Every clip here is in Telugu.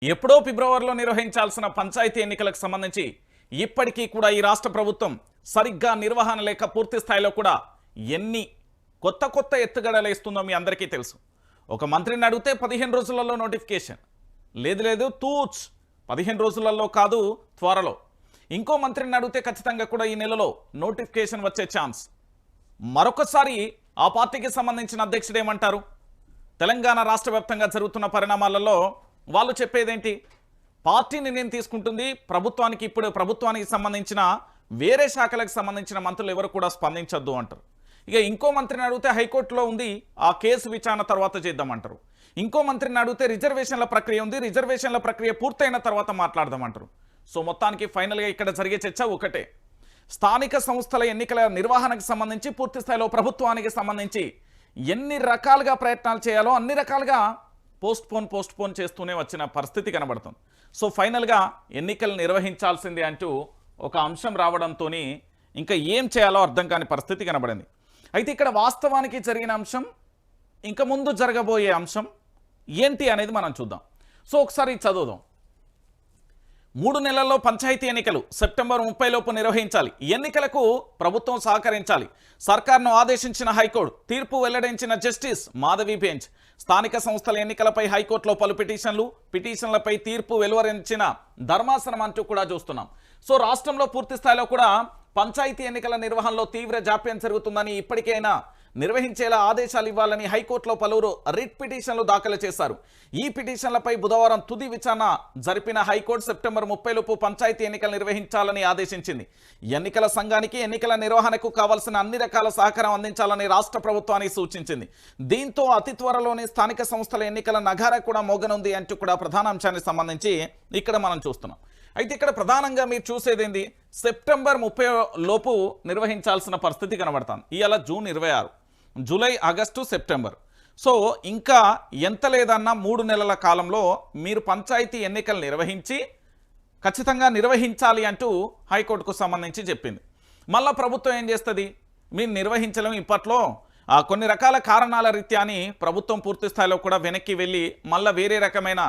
ఎప్పుడో ఫిబ్రవరిలో నిర్వహించాల్సిన పంచాయతీ ఎన్నికలకు సంబంధించి ఇప్పటికీ కూడా ఈ రాష్ట్ర ప్రభుత్వం సరిగ్గా నిర్వహణ లేక పూర్తి స్థాయిలో కూడా ఎన్ని కొత్త ఎత్తుగడలేస్తుందో మీ అందరికీ తెలుసు. ఒక మంత్రిని అడిగితే 15 రోజులలో నోటిఫికేషన్ లేదు తూచ్ 15 రోజులలో కాదు త్వరలో. ఇంకో మంత్రిని అడిగితే ఖచ్చితంగా కూడా ఈ నెలలో నోటిఫికేషన్ వచ్చే ఛాన్స్. మరొకసారి ఆ పార్టీకి సంబంధించిన అధ్యక్షుడు ఏమంటారు? తెలంగాణ రాష్ట్ర వ్యాప్తంగా జరుగుతున్న పరిణామాలలో వాళ్ళు చెప్పేదేంటి? పార్టీ నిర్ణయం తీసుకుంటుంది, ప్రభుత్వానికి సంబంధించిన వేరే శాఖలకు సంబంధించిన మంత్రులు ఎవరు కూడా స్పందించొద్దు అంటారు. ఇక ఇంకో మంత్రిని అడిగితే హైకోర్టులో ఉంది, ఆ కేసు విచారణ తర్వాత చేద్దామంటారు. ఇంకో మంత్రిని అడిగితే రిజర్వేషన్ల ప్రక్రియ ఉంది, రిజర్వేషన్ల ప్రక్రియ పూర్తయిన తర్వాత మాట్లాడదామంటారు. సో మొత్తానికి ఫైనల్గా ఇక్కడ జరిగే చర్చ ఒకటే. స్థానిక సంస్థల ఎన్నికల నిర్వహణకు సంబంధించి పూర్తి స్థాయిలో ప్రభుత్వానికి సంబంధించి ఎన్ని రకాలుగా ప్రయత్నాలు చేయాలో అన్ని రకాలుగా పోస్ట్ పోన్ చేస్తూనే వచ్చిన పరిస్థితి కనబడుతుంది. సో ఫైనల్గా ఎన్నికలు నిర్వహించాల్సిందే అంటూ ఒక అంశం రావడంతో ఇంకా ఏం చేయాలో అర్థం కాని పరిస్థితి కనబడింది. అయితే ఇక్కడ వాస్తవానికి జరిగిన అంశం, ఇంకా ముందు జరగబోయే అంశం ఏంటి అనేది మనం చూద్దాం. సో ఒకసారి చదువుదాం. 3 నెలల్లో పంచాయతీ ఎన్నికలు సెప్టెంబర్ 30 లోపు నిర్వహించాలి. ఎన్నికలకు ప్రభుత్వం సహకరించాలి. సర్కార్ను ఆదేశించిన హైకోర్టు, తీర్పు వెల్లడించిన జస్టిస్ మాధవి బెంచ్. స్థానిక సంస్థల ఎన్నికలపై హైకోర్టులో పలు పిటిషన్లపై తీర్పు వెలువరించిన ధర్మాసనం అంటూ కూడా చూస్తున్నాం. సో రాష్ట్రంలో పూర్తి స్థాయిలో కూడా పంచాయతీ ఎన్నికల నిర్వహణలో తీవ్ర జాప్యం జరుగుతుందని, ఇప్పటికైనా నిర్వహించేలా ఆదేశాలు ఇవ్వాలని హైకోర్టులో పలువురు రిట్ పిటిషన్లు దాఖలు చేశారు. ఈ పిటిషన్లపై బుధవారం తుది విచారణ జరిపిన హైకోర్టు సెప్టెంబర్ 30 లోపు పంచాయతీ ఎన్నికలు నిర్వహించాలని ఆదేశించింది. ఎన్నికల సంఘానికి ఎన్నికల నిర్వహణకు కావాల్సిన అన్ని రకాల సహకారం అందించాలని రాష్ట్ర ప్రభుత్వానికి సూచించింది. దీంతో అతి త్వరలోనే స్థానిక సంస్థల ఎన్నికల నగారా కూడా మోగనుంది అంటూ కూడా ప్రధాన అంశానికి సంబంధించి ఇక్కడ మనం చూస్తున్నాం. అయితే ఇక్కడ ప్రధానంగా మీరు చూసేదేంది, సెప్టెంబర్ 30 లోపు నిర్వహించాల్సిన పరిస్థితి కనబడుతుంది. ఇవాళ June 26, July, August, September. So ఇంకా ఎంత లేదన్నా 3 నెలల కాలంలో మీరు పంచాయతీ ఎన్నికలు ఖచ్చితంగా నిర్వహించాలి అంటూ హైకోర్టుకు సంబంధించి చెప్పింది. మళ్ళా ప్రభుత్వం ఏం చేస్తుంది? మీరు నిర్వహించలేము, ఇప్పట్లో కొన్ని రకాల కారణాల రీత్యా అని ప్రభుత్వం పూర్తి స్థాయిలో కూడా వెనక్కి వెళ్ళి మళ్ళీ వేరే రకమైన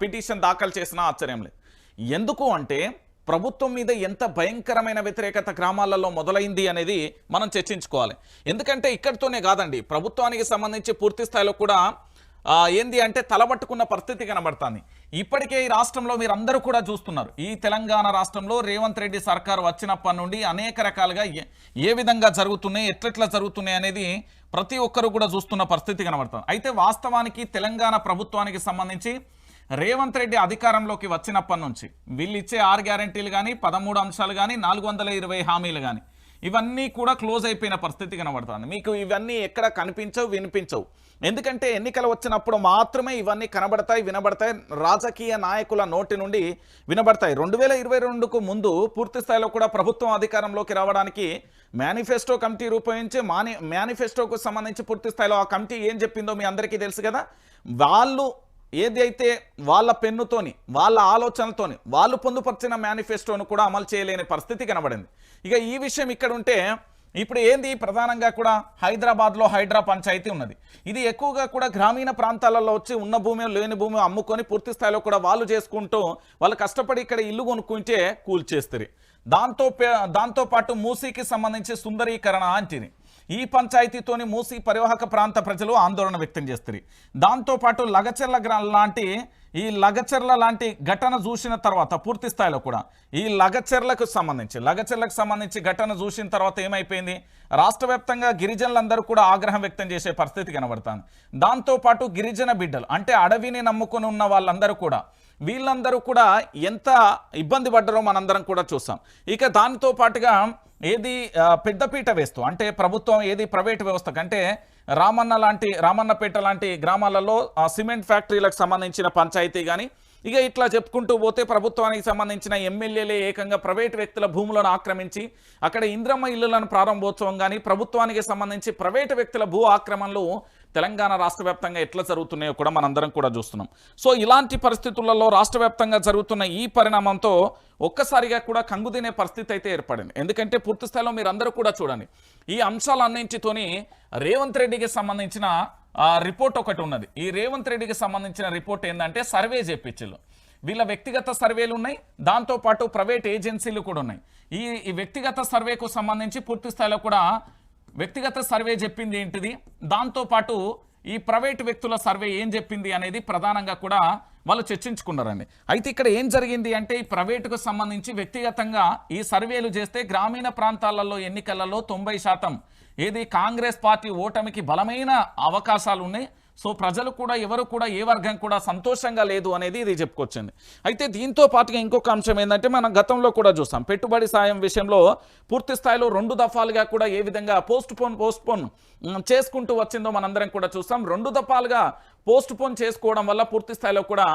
పిటిషన్ దాఖలు చేసినా ఆశ్చర్యం లేదు. ఎందుకు అంటే ప్రభుత్వం మీద ఎంత భయంకరమైన వ్యతిరేకత గ్రామాలలో మొదలైంది అనేది మనం చర్చించుకోవాలి. ఎందుకంటే ఇక్కడితోనే కాదండి, ప్రభుత్వానికి సంబంధించి పూర్తి స్థాయిలో కూడా ఏంది అంటే తలబట్టుకున్న పరిస్థితి కనబడుతుంది. ఇప్పటికే ఈ రాష్ట్రంలో మీరు అందరూ కూడా చూస్తున్నారు, ఈ తెలంగాణ రాష్ట్రంలో రేవంత్ రెడ్డి సర్కారు వచ్చినప్పటి నుండి అనేక రకాలుగా ఏ విధంగా జరుగుతున్నాయి, ఎట్లెట్లా జరుగుతున్నాయి అనేది ప్రతి ఒక్కరు కూడా చూస్తున్న పరిస్థితి కనబడుతుంది. అయితే వాస్తవానికి తెలంగాణ ప్రభుత్వానికి సంబంధించి రేవంత్ రెడ్డి అధికారంలోకి వచ్చినప్పటి నుంచి వీళ్ళు ఇచ్చే 6 గ్యారెంటీలు కానీ, 13 అంశాలు కానీ, 420 హామీలు కానీ ఇవన్నీ కూడా క్లోజ్ అయిపోయిన పరిస్థితి కనబడుతుంది. మీకు ఇవన్నీ ఎక్కడ కనిపించవు, వినిపించవు. ఎందుకంటే ఎన్నికలు వచ్చినప్పుడు మాత్రమే ఇవన్నీ కనబడతాయి, వినబడతాయి, రాజకీయ నాయకుల నోటి నుండి వినబడతాయి. 2022కు ముందు పూర్తి స్థాయిలో కూడా ప్రభుత్వం అధికారంలోకి రావడానికి మేనిఫెస్టో కమిటీ రూపొందించి మేనిఫెస్టోకు సంబంధించి పూర్తి స్థాయిలో ఆ కమిటీ ఏం చెప్పిందో మీ అందరికీ తెలుసు కదా. వాళ్ళు ఏదైతే వాళ్ళ పెన్నుతోని, వాళ్ళ ఆలోచనలతోని వాళ్ళు పొందుపరిచిన మేనిఫెస్టోను కూడా అమలు చేయలేని పరిస్థితి కనబడింది. ఇక ఈ విషయం ఇక్కడ ఉంటే ఇప్పుడు ఏంది, ప్రధానంగా కూడా హైదరాబాద్లో హైడ్రా పంచాయతీ ఉన్నది. ఇది ఎక్కువగా కూడా గ్రామీణ ప్రాంతాలలో వచ్చి ఉన్న భూమి లేని భూమి అమ్ముకొని పూర్తి స్థాయిలో కూడా వాళ్ళు చేసుకుంటూ వాళ్ళు కష్టపడి ఇక్కడ ఇల్లు కొనుక్కుంటే కూల్చేస్తారు. దాంతోపాటు మూసీకి సంబంధించి సుందరీకరణ అంటిది. ఈ పంచాయతీతోని మూసీ పరివాహక ప్రాంత ప్రజలు ఆందోళన వ్యక్తం చేస్తారు. దాంతోపాటు లగచర్ల లాంటి ఘటన చూసిన తర్వాత పూర్తి స్థాయిలో కూడా ఈ లగచర్లకు సంబంధించి ఘటన చూసిన తర్వాత ఏమైపోయింది, రాష్ట్ర వ్యాప్తంగా గిరిజనులందరూ కూడా ఆగ్రహం వ్యక్తం చేసే పరిస్థితి కనబడుతుంది. దాంతోపాటు గిరిజన బిడ్డలు అంటే అడవిని నమ్ముకొని ఉన్న వీళ్ళందరూ కూడా ఎంత ఇబ్బంది పడ్డారో మనందరం కూడా చూసాం. ఇక దానితో పాటుగా ఏది పెద్దపీట వేస్తూ అంటే ప్రభుత్వం ఏది ప్రైవేట్ వ్యవస్థ కంటే రామన్నపేట లాంటి గ్రామాలలో సిమెంట్ ఫ్యాక్టరీలకు సంబంధించిన పంచాయతీ కానీ ఇక ఇట్లా చెప్పుకుంటూ పోతే ప్రభుత్వానికి సంబంధించిన ఎమ్మెల్యేలే ఏకంగా ప్రైవేట్ వ్యక్తుల భూములను ఆక్రమించి అక్కడ ఇంద్రమ్మ ఇళ్లను ప్రారంభోత్సవం కానీ ప్రభుత్వానికి సంబంధించి ప్రైవేట్ వ్యక్తుల భూ ఆక్రమణలు తెలంగాణ రాష్ట్ర వ్యాప్తంగా ఎట్లా జరుగుతున్నాయో కూడా మనందరం కూడా చూస్తున్నాం. సో ఇలాంటి పరిస్థితులలో రాష్ట్ర వ్యాప్తంగా జరుగుతున్న ఈ పరిణామంతో ఒక్కసారిగా కూడా కంగుదినే పరిస్థితి అయితే ఏర్పడింది. ఎందుకంటే పూర్తి స్థాయిలో మీరు అందరూ కూడా చూడండి, ఈ అంశాలన్నింటితోని రేవంత్ రెడ్డికి సంబంధించిన రిపోర్ట్ ఒకటి ఉన్నది. ఈ రేవంత్ రెడ్డికి సంబంధించిన రిపోర్ట్ ఏంటంటే సర్వే చేపించారు. వీళ్ళ వ్యక్తిగత సర్వేలు ఉన్నాయి, దాంతోపాటు ప్రైవేట్ ఏజెన్సీలు కూడా ఉన్నాయి. ఈ వ్యక్తిగత సర్వేకు సంబంధించి పూర్తి స్థాయిలో కూడా వ్యక్తిగత సర్వే చెప్పింది ఏంటిది, దాంతోపాటు ఈ ప్రైవేట్ వ్యక్తుల సర్వే ఏం చెప్పింది అనేది ప్రధానంగా కూడా వాళ్ళు చర్చించుకున్నారండి. అయితే ఇక్కడ ఏం జరిగింది అంటే ఈ ప్రైవేటుకు సంబంధించి వ్యక్తిగతంగా ఈ సర్వేలు చేస్తే గ్రామీణ ప్రాంతాలలో ఎన్నికలలో 90% ఏది కాంగ్రెస్ పార్టీ ఓటమికి బలమైన అవకాశాలు ఉన్నాయి. సో ప్రజలు కూడా ఎవరు కూడా ఏ వర్గం కూడా సంతోషంగా లేదు అనేది ఇది చెప్పుకొచ్చింది. అయితే దీంతో పాటుగా ఇంకొక అంశం ఏంటంటే మనం గతంలో కూడా చూసాం, పెట్టుబడి సాయం విషయంలో పూర్తి స్థాయిలో 2 దఫాలుగా కూడా ఏ విధంగా పోస్ట్ పోన్ చేసుకుంటూ వచ్చిందో మనందరం కూడా చూస్తాం. 2 దఫాలుగా పోస్ట్ పోన్ చేసుకోవడం వల్ల పూర్తి స్థాయిలో కూడా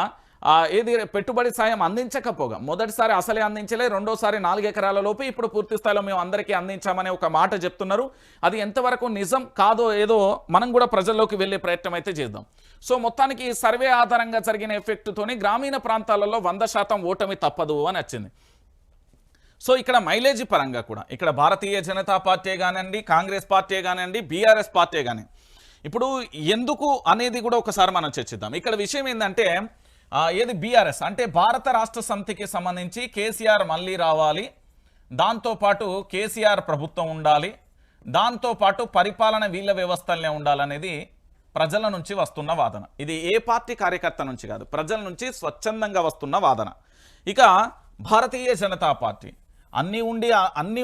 ఏది పెట్టుబడి సాయం అందించకపోగా, మొదటిసారి అసలే అందించలే, రెండోసారి 4 ఎకరాల లోపు ఇప్పుడు పూర్తి స్థాయిలో మేము అందరికీ అందించామనే ఒక మాట చెప్తున్నారు. అది ఎంతవరకు నిజం కాదో ఏదో మనం కూడా ప్రజల్లోకి వెళ్ళే ప్రయత్నం అయితే చేద్దాం. సో మొత్తానికి ఈ సర్వే ఆధారంగా జరిగిన ఎఫెక్ట్తోని గ్రామీణ ప్రాంతాలలో 100% ఓటమి తప్పదు అని వచ్చింది. సో ఇక్కడ మైలేజీ పరంగా కూడా ఇక్కడ భారతీయ జనతా పార్టీ కానివ్వండి, కాంగ్రెస్ పార్టీ కానివ్వండి, బీఆర్ఎస్ పార్టీ కానీ ఇప్పుడు ఎందుకు అనేది కూడా ఒకసారి మనం చర్చిద్దాం. ఇక్కడ విషయం ఏంటంటే ఏది బీఆర్ఎస్ అంటే భారత రాష్ట్ర సమితికి సంబంధించి కేసీఆర్ మళ్ళీ రావాలి, దాంతోపాటు కేసీఆర్ ప్రభుత్వం ఉండాలి, దాంతోపాటు పరిపాలన వీళ్ళ వ్యవస్థలనే ఉండాలనేది ప్రజల నుంచి వస్తున్న వాదన. ఇది ఏ పార్టీ కార్యకర్త నుంచి కాదు, ప్రజల నుంచి స్వచ్ఛందంగా వస్తున్న వాదన. ఇక భారతీయ జనతా పార్టీ అన్నీ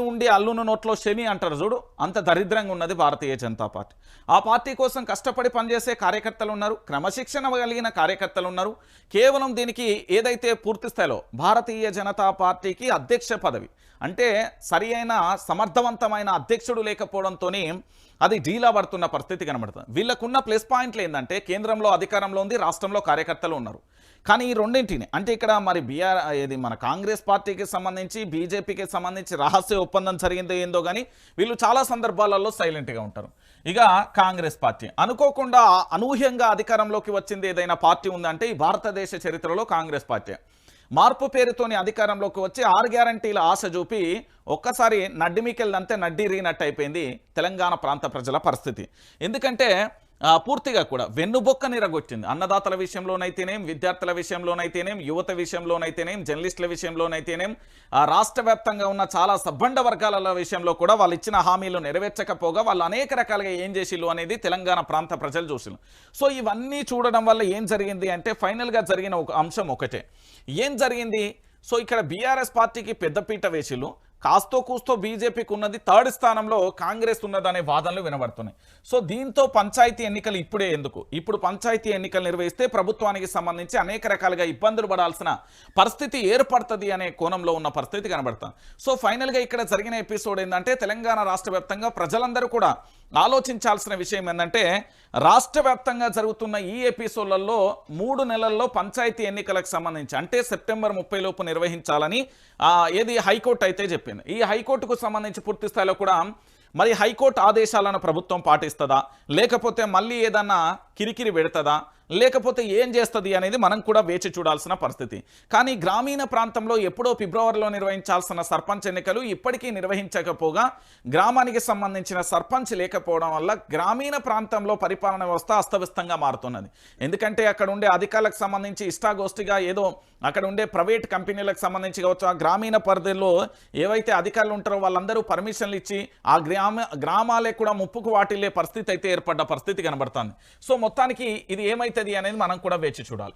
ఉండి అల్లును నోట్లో శని అంటారు చూడు, అంత దరిద్రంగా ఉన్నది భారతీయ జనతా పార్టీ. ఆ పార్టీ కోసం కష్టపడి పనిచేసే కార్యకర్తలు ఉన్నారు, క్రమశిక్షణ కలిగిన కార్యకర్తలు ఉన్నారు. కేవలం దీనికి ఏదైతే పూర్తి స్థాయిలో భారతీయ జనతా పార్టీకి అధ్యక్ష పదవి అంటే సరి అయిన సమర్థవంతమైన అధ్యక్షుడు లేకపోవడంతో అది ఢీలా పడుతున్న పరిస్థితి కనబడుతుంది. వీళ్ళకున్న ప్లస్ పాయింట్లు ఏంటంటే కేంద్రంలో అధికారంలో ఉంది, రాష్ట్రంలో కార్యకర్తలు ఉన్నారు. కానీ ఈ రెండింటిని అంటే ఇక్కడ మరి ఏది మన కాంగ్రెస్ పార్టీకి సంబంధించి బీజేపీకి సంబంధించి రహస్య ఒప్పందం జరిగిందో ఏందో కానీ వీళ్ళు చాలా సందర్భాలలో సైలెంట్గా ఉంటారు. ఇక కాంగ్రెస్ పార్టీ అనుకోకుండా అనూహ్యంగా అధికారంలోకి వచ్చింది ఏదైనా పార్టీ ఉందంటే ఈ భారతదేశ చరిత్రలో కాంగ్రెస్ పార్టీ. మార్పు పేరుతోని అధికారంలోకి వచ్చి 6 గ్యారంటీల ఆశ చూపి ఒక్కసారి నడ్డిమికెళ్ళంతే నడ్డి రీనట్టు అయిపోయింది తెలంగాణ ప్రాంత ప్రజల పరిస్థితి. ఎందుకంటే పూర్తిగా కూడా వెన్నుబొక్క నిరగొచ్చింది. అన్నదాతల విషయంలోనైతేనేం, విద్యార్థుల విషయంలోనైతేనేం, యువత విషయంలోనైతేనేం, జర్నలిస్టుల విషయంలోనైతేనేం, రాష్ట్ర వ్యాప్తంగా ఉన్న చాలా సబ్బండ వర్గాల విషయంలో కూడా వాళ్ళు ఇచ్చిన హామీలు నెరవేర్చకపోగా వాళ్ళు అనేక రకాలుగా ఏం చేసిళ్ళు అనేది తెలంగాణ ప్రాంత ప్రజలు చూసిళ్ళు. సో ఇవన్నీ చూడడం వల్ల ఏం జరిగింది అంటే ఫైనల్గా జరిగిన ఒక అంశం ఒకటే. ఏం జరిగింది? సో ఇక్కడ బీఆర్ఎస్ పార్టీకి పెద్దపీట వేసిళ్ళు, కాస్తో కూస్తో బీజేపీకి ఉన్నది 3rd స్థానంలో కాంగ్రెస్ ఉన్నదనే వాదనలు వినబడుతున్నాయి. సో దీంతో పంచాయతీ ఎన్నికలు ఇప్పుడే ఎందుకు, ఇప్పుడు పంచాయతీ ఎన్నికలు నిర్వహిస్తే ప్రభుత్వానికి సంబంధించి అనేక రకాలుగా ఇబ్బందులు పడాల్సిన పరిస్థితి ఏర్పడుతుంది అనే కోణంలో ఉన్న పరిస్థితి కనబడుతుంది. సో ఫైనల్గా ఇక్కడ జరిగిన ఎపిసోడ్ ఏంటంటే తెలంగాణ రాష్ట్ర వ్యాప్తంగా ప్రజలందరూ కూడా ఆలోచించాల్సిన విషయం ఏంటంటే రాష్ట్ర వ్యాప్తంగా జరుగుతున్న ఈ ఎపిసోడ్లలో 3 నెలల్లో పంచాయతీ ఎన్నికలకు సంబంధించి అంటే సెప్టెంబర్ 30 లోపు నిర్వహించాలని ఏది హైకోర్టు అయితే చెప్పింది. ఈ హైకోర్టుకు సంబంధించి పూర్తి స్థాయిలో కూడా మరి హైకోర్టు ఆదేశాలను ప్రభుత్వం పాటిస్తుందా, లేకపోతే మళ్ళీ ఏదన్నా కిరికిరి పెడుతుందా, లేకపోతే ఏం చేస్తుంది అనేది మనం కూడా వేచి చూడాల్సిన పరిస్థితి. కానీ గ్రామీణ ప్రాంతంలో ఎప్పుడో ఫిబ్రవరిలో నిర్వహించాల్సిన సర్పంచ్ ఎన్నికలు ఇప్పటికీ నిర్వహించకపోగా గ్రామానికి సంబంధించిన సర్పంచ్ లేకపోవడం వల్ల గ్రామీణ ప్రాంతంలో పరిపాలన వ్యవస్థ అస్తవ్యస్తంగా మారుతున్నది. ఎందుకంటే అక్కడ ఉండే అధికారులకు సంబంధించి ఇష్టాగోష్ఠిగా ఏదో అక్కడ ఉండే ప్రైవేట్ కంపెనీలకు సంబంధించి కావచ్చు, ఆ గ్రామీణ పరిధిలో ఏవైతే అధికారులు ఉంటారో వాళ్ళందరూ పర్మిషన్లు ఇచ్చి ఆ గ్రామాలే కూడా ముప్పుకు వాటిల్లే పరిస్థితి అయితే ఏర్పడ్డ పరిస్థితి కనబడుతుంది. సో మొత్తానికి ఇది ఏమైతుంది అనేది మనం కూడా వేచి చూడాలి.